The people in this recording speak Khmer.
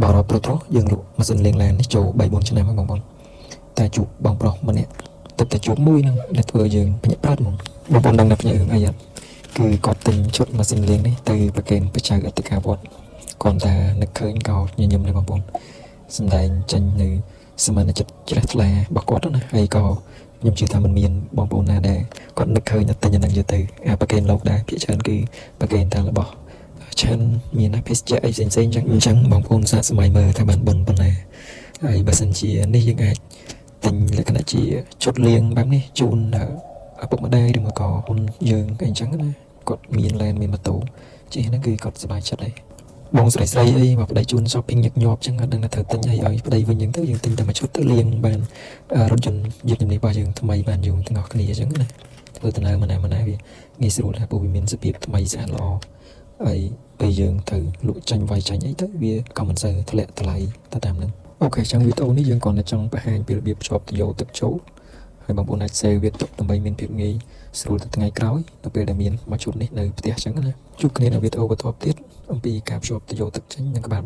បើរ៉ប្រូយើងលក់ម៉ាស៊ីនលាងឡាននេះចូល3-4ឆ្នាំហើយបងប្អូនតែជួបបងប្រុសម្នាក់ទឹកតែជួបមួយនឹងដែលធ្វើយើងភ្ញាក់ផ្អើលហ្មងបងប្អូនដឹងថាភ្ញាក់រឿងអីអត់គឺគាត់ទិញឈុតម៉ាស៊ីនលាងនេះទៅប្រកេនបច្ចៅអតិកាវត្តគាត់ថានឹកឃើញក៏ញញឹមដែរបងប្អូនសម្ដែងចេញនៅសមានចិត្តជ្រះថ្លារបស់គាត់ណាហើយក៏ខ្ញុំជឿថាมันមានបងប្អូនណាដែរគាត់នឹកឃើញតែទិញអានឹងយកទៅប្រកេនលោកដែរភាគច្រើនគឺប្រកេនតែរបស់ឆានមានភេសជ្ជៈអីផ្សេងៗចឹងអញ្ចឹងបងប្អូនសាកសម័យមើលថាបានប៉ុណ្ណាហើយបើសិនជានេះយើងអាចទិញលក្ខណៈជាឈុតលាងបែបនេះជូនដល់ឪពុកម្ដាយឬមកក៏ហ៊ុនយើងអីចឹងណាគាត់មានឡានមានម៉ូតូជិះហ្នឹងគឺគាត់សប្បាយចិត្តហើយបងស្រីអីមកប្តីជូន shopping ញឹកញាប់ចឹងអត់ដឹងថាត្រូវទិញអីឲ្យប្តីវិញចឹងទៅយើងទិញតែមួយឈុតទៅលាងបានរថយន្តយានជំនិះរបស់យើងថ្មីបានយូរទាំងអស់គ្នាចឹងណាធ្វើដំណើរម៉ាណាវាងាយស្រួលដែរព្រោះវាមានសភាពថ្មីស្អាតល្អហើយពេលយើងទៅលក់ចាញ់វាយចាញ់អីទៅវាក៏មិនសូវធ្លាក់ថ្លៃទៅតាមហ្នឹងអូខេចឹងវីដេអូនេះយើងគ្រាន់តែចង់បង្ហាញពីរបៀបភ្ជាប់ទៅយកទឹកចូលហើយបងប្អូនអាច save វាទុកដើម្បីមានភាពងាយស្រួលទៅថ្ងៃក្រោយដល់ពេលដែលមានមកជួបនេះនៅផ្ទះចឹងណាជួបគ្នានៅវីដេអូបន្តទៀតអំពីការភ្ជាប់ទៅយកទឹកចេញនិងក្បាល